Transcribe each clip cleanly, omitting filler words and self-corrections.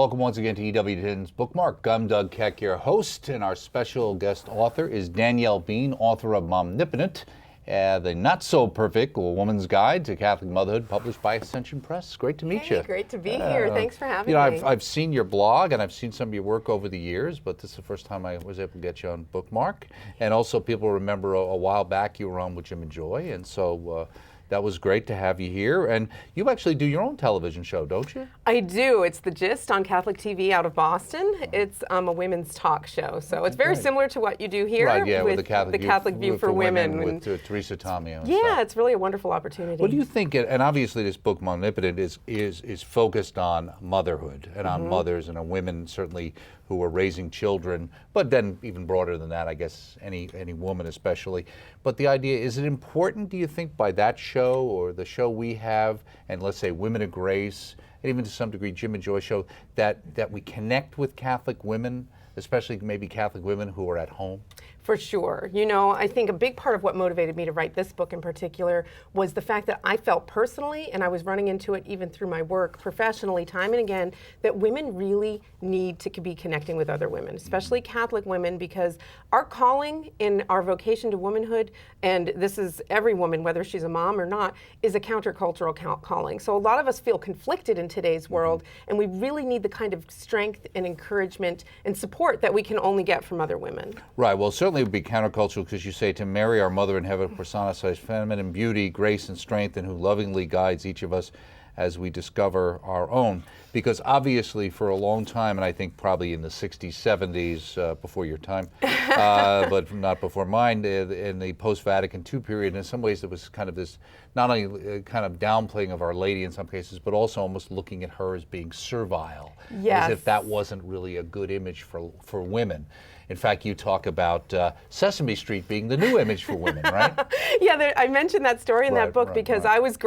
welcome once again to Ewtn's Bookmark. I'm Doug Keck, your host, and our special guest author is Danielle Bean, author of Momnipotent, the not-so-perfect woman's guide to Catholic motherhood, published by Ascension Press. Great to meet you. Great to be here. Thanks for having me. I've seen your blog, and I've seen some of your work over the years, but this is the first time I was able to get you on Bookmark. And also, people remember a while back you were on with Jim and Joy, and so that was great to have you here. And you actually do your own television show, don't you? I do. It's The Gist on Catholic TV out of Boston. It's a women's talk show. So it's very similar to what you do here. Right, yeah, with the Catholic View for Women. With Teresa Tomeo. Yeah, it's really a wonderful opportunity. What do you think, and obviously this book, Momnipotent, is focused on motherhood and on mothers and on women, certainly, who are raising children, but then even broader than that, I guess, any woman especially. But the idea, is it important, do you think, by that show or the show we have, and let's say Women of Grace, and even to some degree Jim and Joy show, that we connect with Catholic women, especially maybe Catholic women who are at home? For sure. You know, I think a big part of what motivated me to write this book in particular was the fact that I felt personally, and I was running into it even through my work professionally time and again, that women really need to be connecting with other women, especially Catholic women, because our calling in our vocation to womanhood, and this is every woman, whether she's a mom or not, is a countercultural calling. So a lot of us feel conflicted in today's world, and we really need the kind of strength and encouragement and support that we can only get from other women. Right. Well, certainly it would be countercultural because you say, to Mary, our mother in heaven, personifies feminine beauty, grace, and strength, and who lovingly guides each of us as we discover our own. Because obviously for a long time, and I think probably in the 60s, 70s, before your time, but not before mine, in the post-Vatican II period, in some ways there was kind of this, not only kind of downplaying of Our Lady in some cases, but also almost looking at her as being servile, as if that wasn't really a good image for women. In fact, you talk about Sesame Street being the new image for women, right? Yeah, I mentioned that story in that book because I was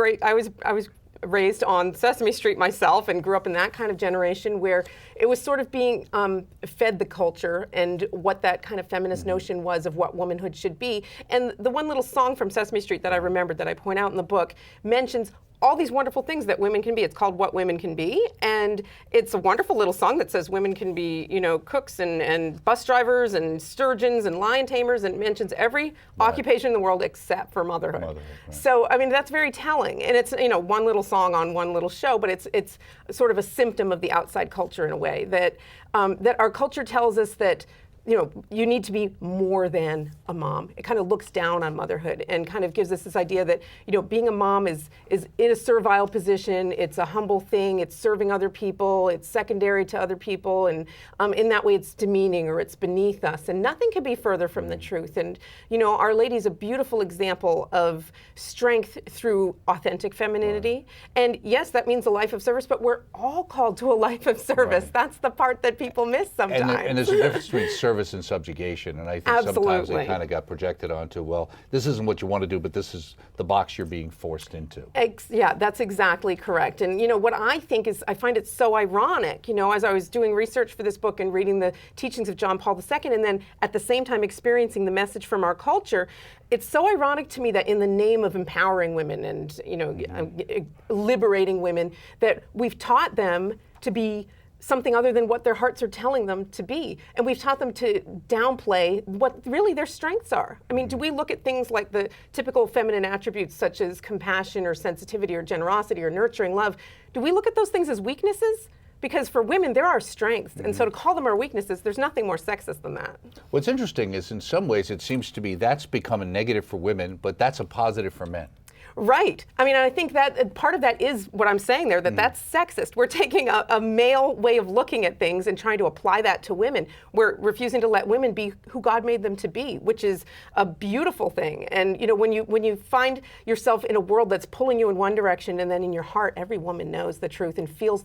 raised on Sesame Street myself and grew up in that kind of generation where it was sort of being fed the culture and what that kind of feminist notion was of what womanhood should be. And the one little song from Sesame Street that I remembered that I point out in the book mentions all these wonderful things that women can be. It's called What Women Can Be, and it's a wonderful little song that says women can be, you know, cooks and bus drivers and surgeons and lion tamers, and mentions every occupation in the world except for motherhood. So, I mean, that's very telling, and it's, you know, one little song on one little show, but it's sort of a symptom of the outside culture in a way that that our culture tells us that, you know, you need to be more than a mom. It kind of looks down on motherhood and kind of gives us this idea that, you know, being a mom is in a servile position. It's a humble thing. It's serving other people. It's secondary to other people. And in that way, it's demeaning or it's beneath us. And nothing could be further from the truth. And, you know, Our Lady is a beautiful example of strength through authentic femininity. And yes, that means a life of service, but we're all called to a life of service. That's the part that people miss sometimes. And there's a difference between service and subjugation, and I think sometimes they kind of got projected onto, well, this isn't what you want to do, but this is the box you're being forced into. Yeah, that's exactly correct. And, you know, what I think is, I find it so ironic, you know, as I was doing research for this book and reading the teachings of John Paul II, and then at the same time experiencing the message from our culture, it's so ironic to me that in the name of empowering women and, you know, liberating women, that we've taught them to be something other than what their hearts are telling them to be. And we've taught them to downplay what really their strengths are. I mean, do we look at things like the typical feminine attributes such as compassion or sensitivity or generosity or nurturing love? Do we look at those things as weaknesses? Because for women, there are strengths. And so to call them our weaknesses, there's nothing more sexist than that. What's interesting is in some ways it seems to be that's become a negative for women, but that's a positive for men. Right. I mean, I think that part of that is what I'm saying there, that that's sexist. We're taking a male way of looking at things and trying to apply that to women. We're refusing to let women be who God made them to be, which is a beautiful thing. And, you know, when you find yourself in a world that's pulling you in one direction, and then in your heart, every woman knows the truth and feels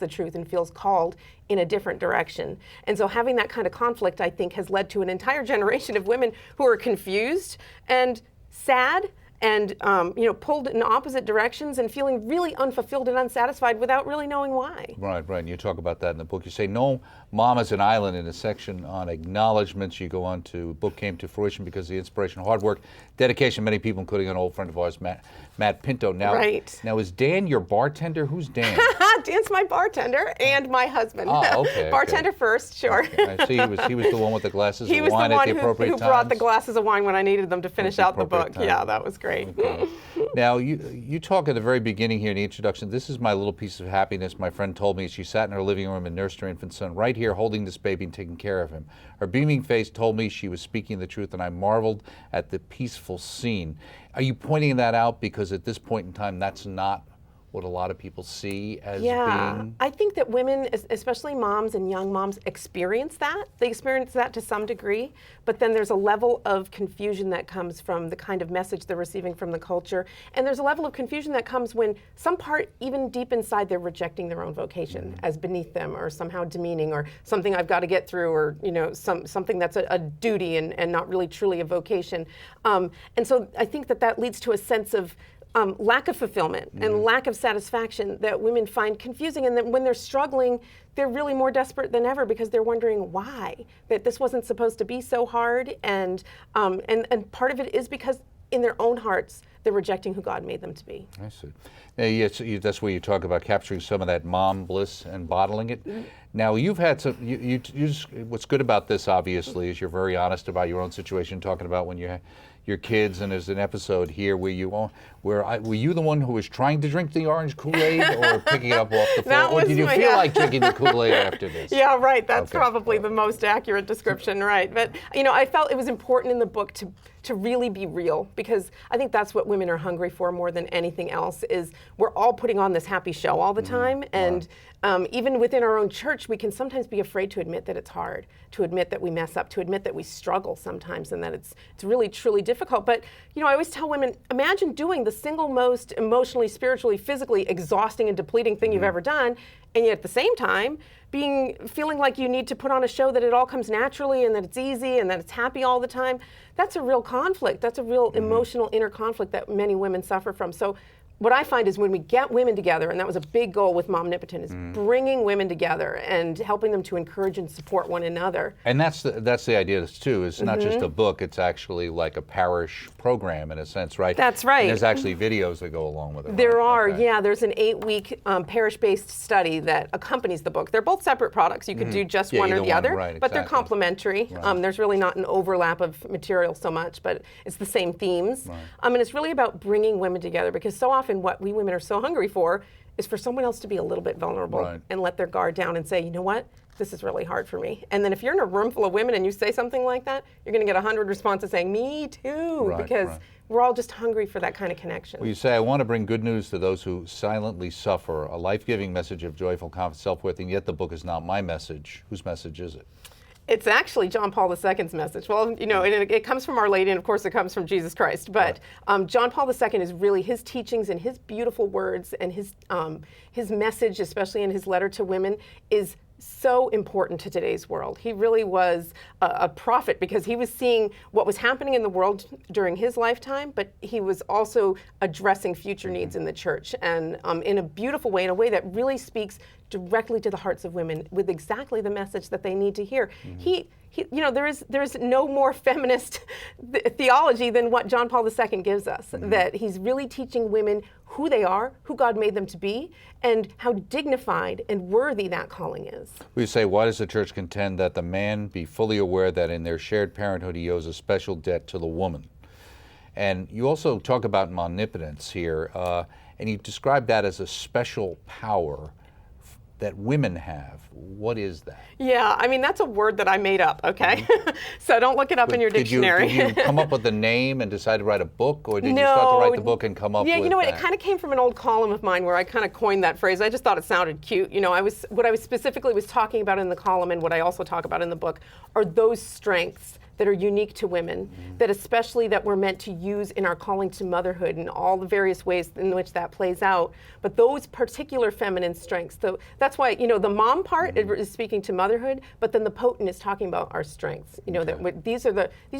called in a different direction. And so having that kind of conflict, I think, has led to an entire generation of women who are confused and sad and pulled in opposite directions and feeling really unfulfilled and unsatisfied without really knowing why. Right. And you talk about that in the book. You say, no mom is an island in a section on acknowledgments. You go on to, book came to fruition because of the inspiration, hard work, dedication of many people, including an old friend of ours, Matt Pinto. Now, is Dan your bartender? Who's Dan? Dan's my bartender and my husband. Oh, okay. Bartender first, sure. Okay. I see he was the one with the glasses He of was wine the at one the appropriate who times? brought the glasses of wine when I needed them to finish out the appropriate book. time. Yeah, that was great. Okay. Now, you talk at the very beginning here in the introduction, this is my little piece of happiness. My friend told me she sat in her living room and nursed her infant son right here holding this baby and taking care of him. Her beaming face told me she was speaking the truth, and I marveled at the peaceful scene. Are you pointing that out because at this point in time that's not what a lot of people see as being? I think that women, especially moms and young moms, experience that. They experience that to some degree, but then there's a level of confusion that comes from the kind of message they're receiving from the culture. And there's a level of confusion that comes when some part, even deep inside, they're rejecting their own vocation as beneath them or somehow demeaning or something I've got to get through or something that's a duty and not really truly a vocation. And so I think that leads to a sense of lack of fulfillment and lack of satisfaction that women find confusing. And then when they're struggling, they're really more desperate than ever because they're wondering why, that this wasn't supposed to be so hard. And part of it is because in their own hearts, they're rejecting who God made them to be. I see. Now, yes, that's where you talk about capturing some of that mom bliss and bottling it. Now, you've had some, what's good about this, obviously, is you're very honest about your own situation, talking about when you had your kids, and there's an episode here where were you the one who was trying to drink the orange Kool-Aid or picking it up off the floor? Or did you feel like drinking the Kool-Aid after this? Yeah, right. That's probably the most accurate description, right? But, I felt it was important in the book to really be real, because I think that's what women are hungry for more than anything else, is we're all putting on this happy show all the time. And even within our own church, we can sometimes be afraid to admit that it's hard, to admit that we mess up, to admit that we struggle sometimes and that it's really, truly difficult. But, I always tell women, imagine doing the single most emotionally, spiritually, physically exhausting and depleting thing you've ever done, and yet at the same time, feeling like you need to put on a show that it all comes naturally and that it's easy and that it's happy all the time. That's a real conflict. That's a real emotional inner conflict that many women suffer from. So what I find is when we get women together, and that was a big goal with Momnipotent, is bringing women together and helping them to encourage and support one another. And that's the idea too. It's not just a book. It's actually like a parish program in a sense, right? That's right. And there's actually videos that go along with it. There right? are, Okay. yeah. There's an 8-week parish-based study that accompanies the book. They're both separate products. You could do just one or the other, right, but they're exactly. complementary. Right. There's really not an overlap of material so much, but it's the same themes. Right. And it's really about bringing women together, because so often what we women are so hungry for is for someone else to be a little bit vulnerable and let their guard down and say, you know what, this is really hard for me. And then if you're in a room full of women and you say something like that, you're going to get 100 responses saying, me too, because we're all just hungry for that kind of connection. Well, you say, I want to bring good news to those who silently suffer, a life-giving message of joyful, confident self-worth, and yet the book is not my message. Whose message is it? It's actually John Paul II's message. Well, it comes from Our Lady, and of course it comes from Jesus Christ. But John Paul II is really his teachings and his beautiful words and his message, especially in his letter to women, is so important to today's world. He really was a prophet, because he was seeing what was happening in the world during his lifetime, but he was also addressing future needs in the church, and in a beautiful way, in a way that really speaks directly to the hearts of women with exactly the message that they need to hear. There is no more feminist theology than what John Paul II gives us, that he's really teaching women who they are, who God made them to be, and how dignified and worthy that calling is. We say, why does the church contend that the man be fully aware that in their shared parenthood he owes a special debt to the woman? And you also talk about omnipotence here, and you describe that as a special power that women have. What is that? Yeah, that's a word that I made up, okay? So don't look it up in your dictionary. Did you come up with the name and decide to write a book, or did you start to write the book and come up with that? Yeah, you know what, it kind of came from an old column of mine where I kind of coined that phrase. I just thought it sounded cute. What I was specifically talking about in the column, and what I also talk about in the book, are those strengths that are unique to women, that especially that we're meant to use in our calling to motherhood and all the various ways in which that plays out. But those particular feminine strengths, so that's why, the mom part is speaking to motherhood, but then the potent is talking about our strengths. That these are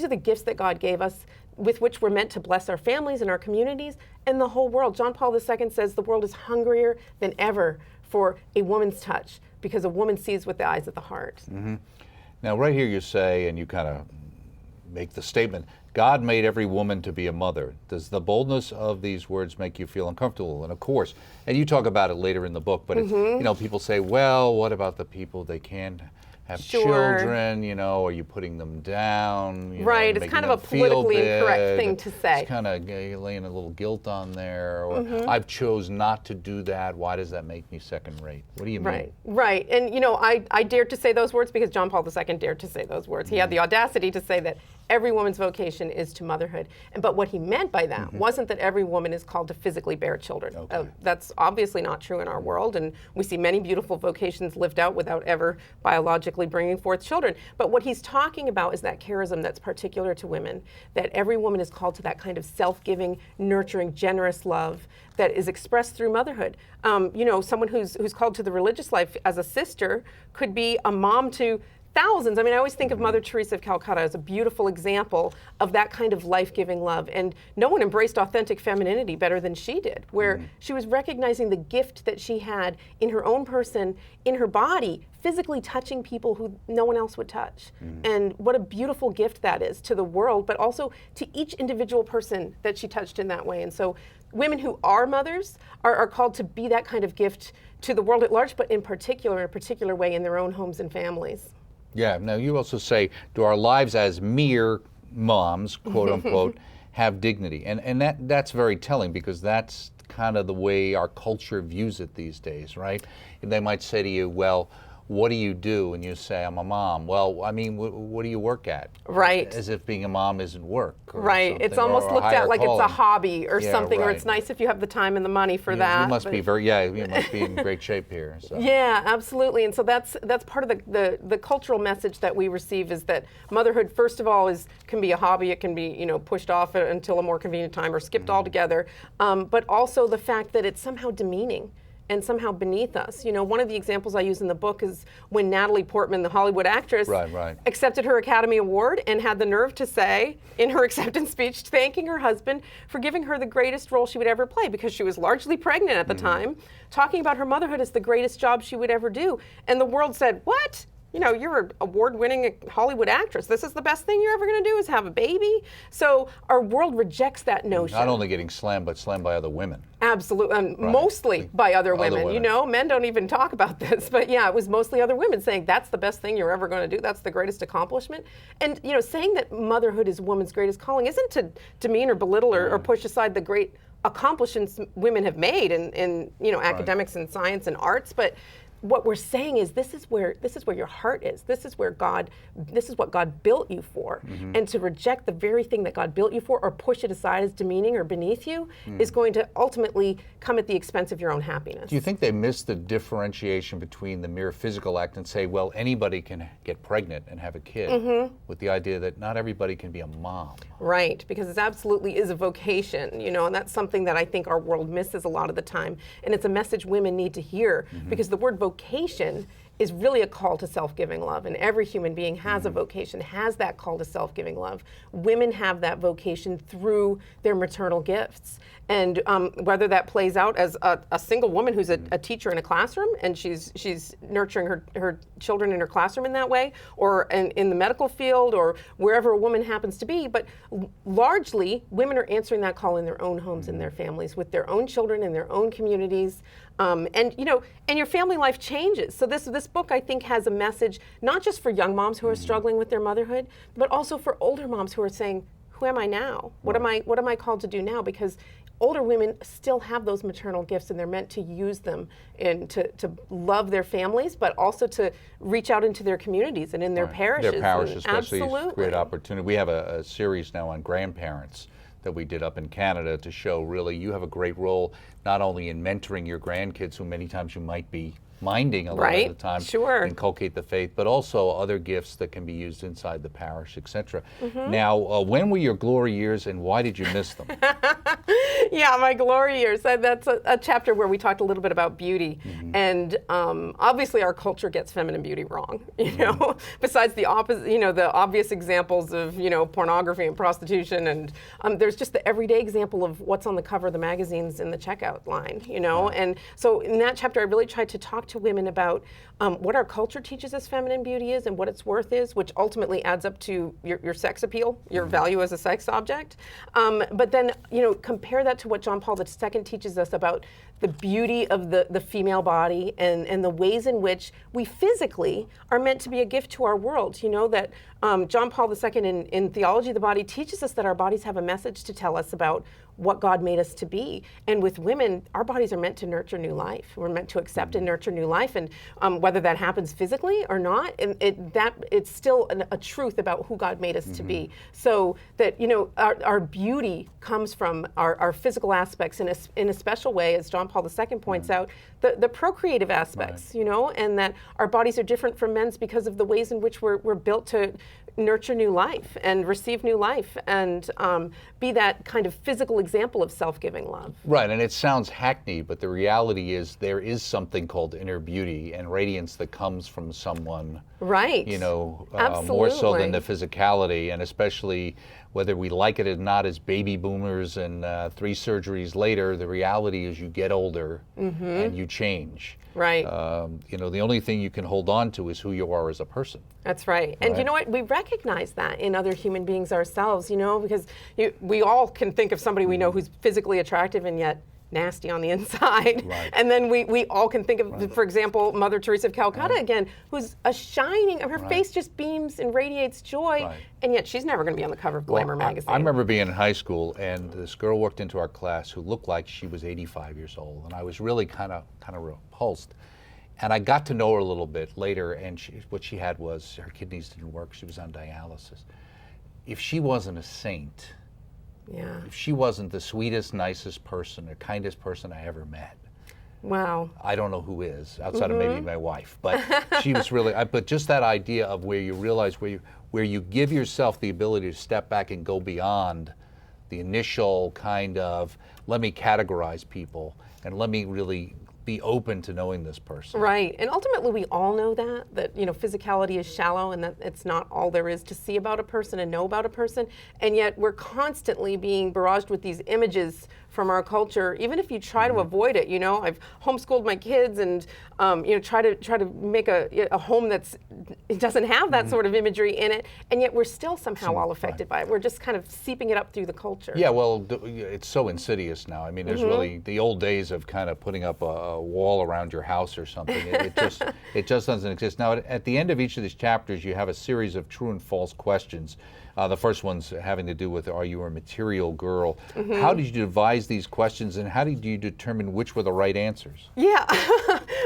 the gifts that God gave us, with which we're meant to bless our families and our communities and the whole world. John Paul II says the world is hungrier than ever for a woman's touch, because a woman sees with the eyes of the heart. Now, right here you say, and you kind of make the statement, God made every woman to be a mother. Does the boldness of these words make you feel uncomfortable? And of course, and you talk about it later in the book, but it's, you know, people say, well, what about the people they can't have children, you know, are you putting them down? You right, know, it's kind of a politically incorrect thing to say. It's kind of laying a little guilt on there, or I've chose not to do that, why does that make me second rate? What do you mean? Right, and you know, I dared to say those words because John Paul II dared to say those words. He had the audacity to say that every woman's vocation is to motherhood. But what he meant by that wasn't that every woman is called to physically bear children. That's obviously not true in our world, and we see many beautiful vocations lived out without ever biologically bringing forth children. But what he's talking about is that charism that's particular to women, that every woman is called to that kind of self-giving, nurturing, generous love that is expressed through motherhood. You know, someone who's called to the religious life as a sister could be a mom to thousands. I mean, I always think of Mother Teresa of Calcutta as a beautiful example of that kind of life-giving love. And no one embraced authentic femininity better than she did, where she was recognizing the gift that she had in her own person, in her body, physically touching people who no one else would touch. And what a beautiful gift that is to the world, but also to each individual person that she touched in that way. And so women who are mothers are called to be that kind of gift to the world at large, but in a particular way in their own homes and families. Yeah, now you also say, do our lives as mere moms, quote unquote, have dignity? And that's very telling, because that's kind of the way our culture views it these days, right? And they might say to you, well, what do you do? And you say, I'm a mom. Well, I mean, what do you work at? Right. As if being a mom isn't work. Right. It's almost looked at like it's a hobby or something, or it's nice if you have the time and the money for that. You must be you must be in great shape here. So. Yeah, absolutely. And so that's part of the cultural message that we receive, is that motherhood, first of all, can be a hobby. It can be, you know, pushed off until a more convenient time or skipped altogether. But also the fact that it's somehow demeaning and somehow beneath us. You know, one of the examples I use in the book is when Natalie Portman, the Hollywood actress, accepted her Academy Award and had the nerve to say in her acceptance speech, thanking her husband for giving her the greatest role she would ever play, because she was largely pregnant at the time, talking about her motherhood as the greatest job she would ever do. And the world said, what? You know, you're an award-winning Hollywood actress. This is the best thing you're ever going to do, is have a baby. So our world rejects that notion. Not only getting slammed, but slammed by other women. Absolutely, and mostly by other women. You know, men don't even talk about this, but yeah, it was mostly other women saying that's the best thing you're ever going to do. That's the greatest accomplishment. And you know, saying that motherhood is woman's greatest calling isn't to demean or belittle or push aside the great accomplishments women have made in you know, academics and science and arts, but what we're saying is this is where your heart is. This is what God built you for. And to reject the very thing that God built you for, or push it aside as demeaning or beneath you, is going to ultimately come at the expense of your own happiness. Do you think they miss the differentiation between the mere physical act and say, well, anybody can get pregnant and have a kid, with the idea that not everybody can be a mom? Right, because it absolutely is a vocation, you know, and that's something that I think our world misses a lot of the time. And it's a message women need to hear, because the word vocation is really a call to self-giving love, and every human being has a vocation, has that call to self-giving love. Women have that vocation through their maternal gifts, and whether that plays out as a single woman who's a teacher in a classroom and she's nurturing her children in her classroom in that way, or in the medical field, or wherever a woman happens to be, but largely women are answering that call in their own homes and their families, with their own children in their own communities. And you know, and your family life changes. So this book, I think, has a message not just for young moms who are struggling with their motherhood, but also for older moms who are saying, "Who am I now? What am I called to do now?" Because older women still have those maternal gifts, and they're meant to use them and to love their families, but also to reach out into their communities and in their parishes. Their parish, especially, is a great Absolutely. opportunity. We have a series now on grandparents that we did up in Canada to show really you have a great role not only in mentoring your grandkids, who many times you might be minding a lot of the time, inculcate the faith, but also other gifts that can be used inside the parish, etc. Now, when were your glory years, and why did you miss them? Yeah, my glory years. That's a chapter where we talked a little bit about beauty, and obviously our culture gets feminine beauty wrong. You know, besides the opposite, you know, the obvious examples of, you know, pornography and prostitution, and there's just the everyday example of what's on the cover of the magazines in the checkout line. You know, and so in that chapter, I really tried to talk to to women about what our culture teaches us feminine beauty is and what its worth is, which ultimately adds up to your sex appeal, your value as a sex object. But then, compare that to what John Paul II teaches us about the beauty of the female body and the ways in which we physically are meant to be a gift to our world. That John Paul II in Theology of the Body teaches us that our bodies have a message to tell us about what God made us to be. And with women, our bodies are meant to nurture new life. We're meant to accept and nurture new life. And whether that happens physically or not, it's still a truth about who God made us to be. So that, our beauty comes from our physical aspects in a special way, as John Paul II points out, the procreative aspects, and that our bodies are different from men's because of the ways in which we're built to nurture new life and receive new life and be that kind of physical example of self-giving love. Right, and it sounds hackneyed, but the reality is there is something called inner beauty and radiance that comes from someone. Right. More so than the physicality, and especially whether we like it or not as baby boomers and 3 surgeries later, the reality is you get older and you change. Right. The only thing you can hold on to is who you are as a person. That's right. And you know what? We recognize that in other human beings ourselves, because we all can think of somebody we know who's physically attractive and yet nasty on the inside. Right. And then we all can think of, for example, Mother Teresa of Calcutta again, who's a shining, her face just beams and radiates joy, and yet she's never going to be on the cover of Glamour magazine. I remember being in high school, and this girl walked into our class who looked like she was 85 years old, and I was really kind of repulsed. And I got to know her a little bit later, and what she had was her kidneys didn't work. She was on dialysis. If she wasn't a saint, if she wasn't the sweetest, nicest person, or kindest person I ever met, wow, I don't know who is, outside of maybe my wife. But she was really, but just that idea of where you realize where you give yourself the ability to step back and go beyond the initial kind of, let me categorize people and let me really be open to knowing this person. Right, and ultimately we all know that physicality is shallow and that it's not all there is to see about a person and know about a person, and yet we're constantly being barraged with these images from our culture, even if you try to avoid it. I've homeschooled my kids and try to make a home it doesn't have that sort of imagery in it, and yet we're still somehow all affected by it. We're just kind of seeping it up through the culture. Yeah, well, it's so insidious now. I mean, there's really the old days of kind of putting up a wall around your house or something. It just doesn't exist. Now, at the end of each of these chapters, you have a series of true and false questions. The first one's having to do with, are you a material girl? How did you devise these questions, and how did you determine which were the right answers? Yeah,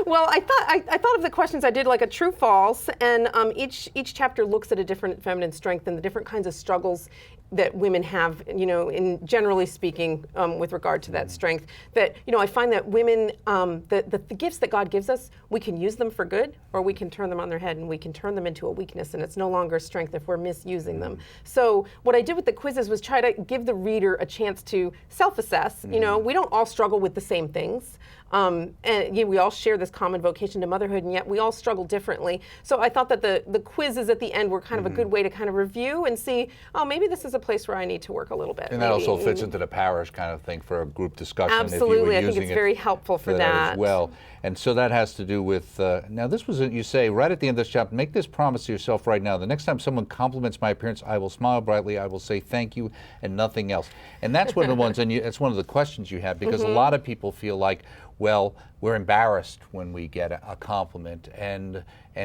well, I thought of the questions I did like a true false, and each chapter looks at a different feminine strength and the different kinds of struggles that women have, in generally speaking, with regard to that strength. That, I find that women, the gifts that God gives us, we can use them for good, or we can turn them on their head and we can turn them into a weakness, and it's no longer a strength if we're misusing them. So what I did with the quizzes was try to give the reader a chance to self-assess. We don't all struggle with the same things. And we all share this common vocation to motherhood, and yet we all struggle differently. So I thought that the quizzes at the end were kind of a good way to kind of review and see, maybe this is a place where I need to work a little bit. And that also fits into the parish kind of thing for a group discussion. Absolutely, I think it's very helpful for that as well. And so that has to do with, now this was, you say right at the end of this chapter, make this promise to yourself right now. The next time someone compliments my appearance, I will smile brightly, I will say thank you and nothing else. And that's one of the ones, and it's one of the questions you have, because a lot of people feel like, well, we're embarrassed when we get a compliment, and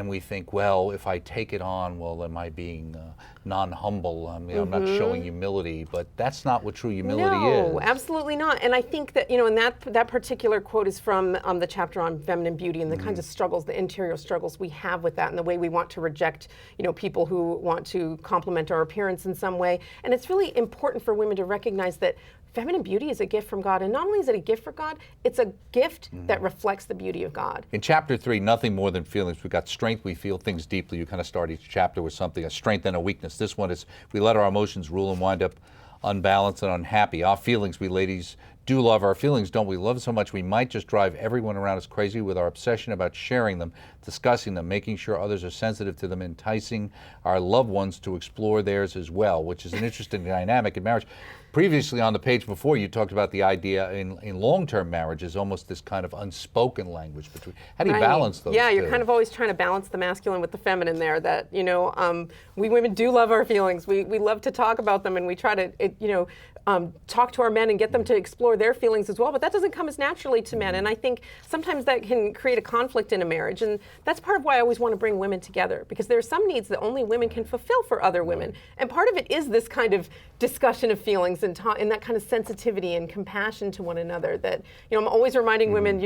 we think, well, if I take it on, well, am I being non-humble? I'm not showing humility, but that's not what true humility is. No, absolutely not. And I think that, and that particular quote is from the chapter on feminine beauty and the kinds of struggles, the interior struggles we have with that, and the way we want to reject, people who want to compliment our appearance in some way. And it's really important for women to recognize that feminine beauty is a gift from God, and not only is it a gift from God, it's a gift that reflects the beauty of God. In chapter 3, nothing more than feelings. We've got strength, we feel things deeply. You kind of start each chapter with something, a strength and a weakness. This one is, we let our emotions rule and wind up unbalanced and unhappy. Our feelings, we ladies do love our feelings, don't we? Love so much we might just drive everyone around us crazy with our obsession about sharing them, discussing them, making sure others are sensitive to them, enticing our loved ones to explore theirs as well, which is an interesting dynamic in marriage. Previously on the page before, you talked about the idea in long-term marriages, almost this kind of unspoken language between. How do you balance those Yeah, two? you're kind of always trying to balance the masculine with the feminine there. That, we women do love our feelings. We love to talk about them, and we try to, talk to our men and get them to explore their feelings as well. But that doesn't come as naturally to men, and I think sometimes that can create a conflict in a marriage. And that's part of why I always want to bring women together, because there are some needs that only women can fulfill for other women, and part of it is this kind of discussion of feelings and that kind of sensitivity and compassion to one another. That I'm always reminding women,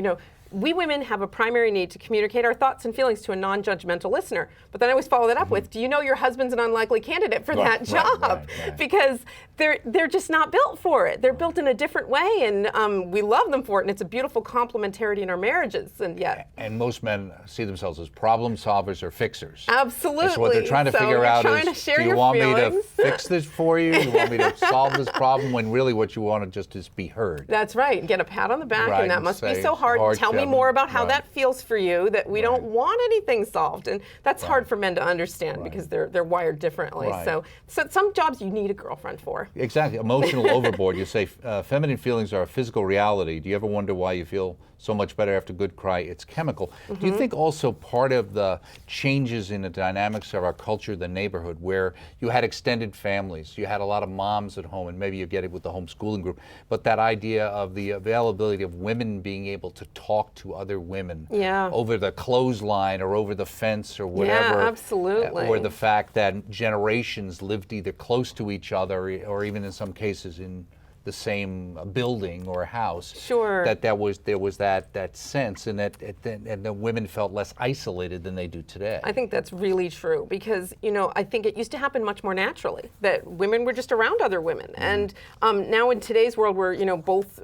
we women have a primary need to communicate our thoughts and feelings to a non-judgmental listener. But then I always follow that up with, do you know your husband's an unlikely candidate for that job? Right. Because they're just not built for it. They're built in a different way, and we love them for it, and it's a beautiful complementarity in our marriages. And most men see themselves as problem solvers or fixers. Absolutely. And so what they're trying to figure out is, do you want me to fix this for you? Do you want me to solve this problem? When really what you want to just is be heard. That's right. Get a pat on the back, and that must be so hard. Tell me more about how that feels for you, that we don't want anything solved. And that's hard for men to understand because they're wired differently. So some jobs you need a girlfriend for. Exactly. Emotional overboard. You say feminine feelings are a physical reality. Do you ever wonder why you feel so much better after a good cry? It's chemical. Do you think also part of the changes in the dynamics of our culture, the neighborhood, where you had extended families, you had a lot of moms at home, and maybe you get it with the homeschooling group, but that idea of the availability of women being able to talk to other women over the clothesline or over the fence or whatever. Yeah, absolutely. Or the fact that generations lived either close to each other or even in some cases in the same building or house. Sure. That there was that sense, and and the women felt less isolated than they do today. I think that's really true, because I think it used to happen much more naturally, that women were just around other women, and now in today's world where both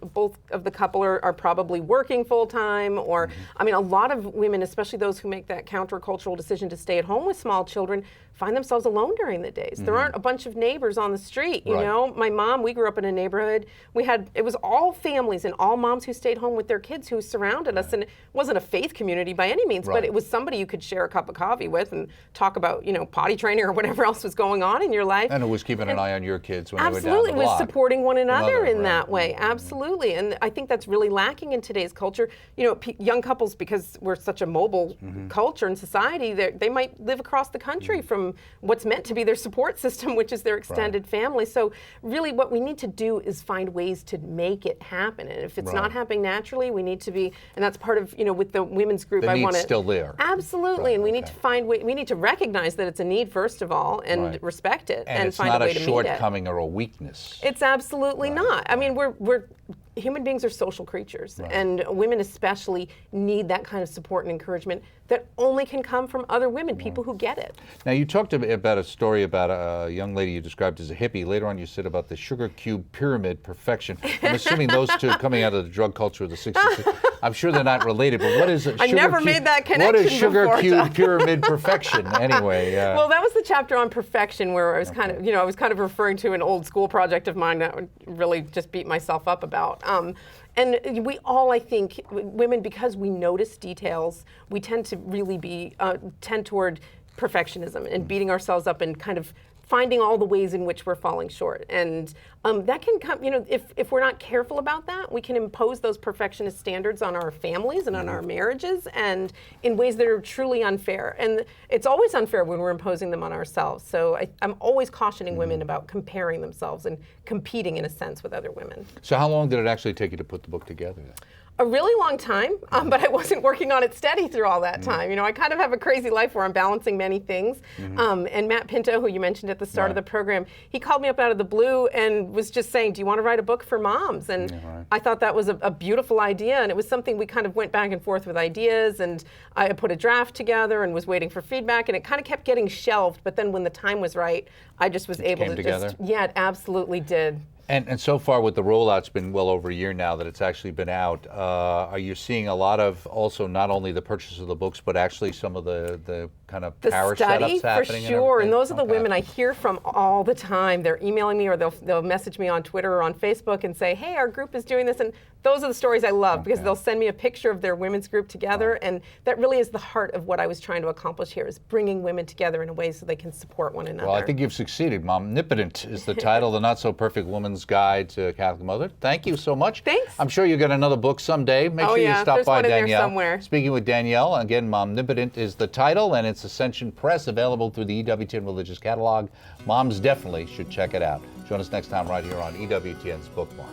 of the couple are probably working full time, or I mean, a lot of women, especially those who make that countercultural decision to stay at home with small children, find themselves alone during the days. There aren't a bunch of neighbors on the street. You know, my mom, we grew up in a neighborhood. It was all families and all moms who stayed home with their kids who surrounded us. And it wasn't a faith community by any means, but it was somebody you could share a cup of coffee with and talk about, potty training or whatever else was going on in your life. And it was keeping an eye on your kids when they were down the block. Absolutely, it was supporting one another in that way. Absolutely. And I think that's really lacking in today's culture. Young couples, because we're such a mobile culture and society, they might live across the country from what's meant to be their support system, which is their extended family. So really what we need to do is find ways to make it happen. And if it's not happening naturally, we need to be, and that's part of, with the women's group, I want to still there. Absolutely. And we need to find we need to recognize that it's a need first of all, and respect it, and find a way to meet it. It's not a shortcoming or a weakness. It's absolutely not. I mean, we're human beings are social creatures, and women especially need that kind of support and encouragement that only can come from other women, people who get it. Now, you talked about a story about a young lady you described as a hippie. Later on, you said about the sugar cube pyramid perfection. I'm assuming those two coming out of the drug culture of the 60s. I'm sure they're not related, but what is a sugar I never cube, made that connection What is sugar before, cube Doug? pyramid perfection, anyway? Well, that was the chapter on perfection where I was kind of, I was kind of referring to an old school project of mine that I would really just beat myself up about. And we all, I think, women, because we notice details, we tend to really tend toward perfectionism and beating ourselves up and kind of finding all the ways in which we're falling short. And that can come, if we're not careful about that, we can impose those perfectionist standards on our families and on our marriages, and in ways that are truly unfair. And it's always unfair when we're imposing them on ourselves. So I'm always cautioning women about comparing themselves and competing, in a sense, with other women. So how long did it actually take you to put the book together? A really long time, but I wasn't working on it steady through all that time. I kind of have a crazy life where I'm balancing many things. And Matt Pinto, who you mentioned at the start of the program, he called me up out of the blue and was just saying, do you want to write a book for moms? And I thought that was a beautiful idea. And it was something we kind of went back and forth with ideas. And I put a draft together and was waiting for feedback. And it kind of kept getting shelved. But then when the time was right, I just was able to just, it absolutely did. And so far with the rollout, it's been well over a year now that it's actually been out. Are you seeing a lot of also not only the purchase of the books, but actually some of the kind of the parish study setups happening? for sure, and those are the Okay. women I hear from all the time. They're emailing me, or they'll message me on Twitter or on Facebook and say, hey, our group is doing this, and those are the stories I love because they'll send me a picture of their women's group together, and that really is the heart of what I was trying to accomplish here, is bringing women together in a way so they can support one another. Well, I think you've succeeded. Momnipotent is the title, The Not So Perfect Woman's Guide to Catholic Motherhood. Thank you so much. Thanks. I'm sure you'll get another book someday. Make sure you stop there's by one in there Danielle. somewhere. Speaking with Danielle, again, Momnipotent is the title, and it's Ascension Press, available through the EWTN Religious Catalog. Moms definitely should check it out. Join us next time right here on EWTN's Bookmark.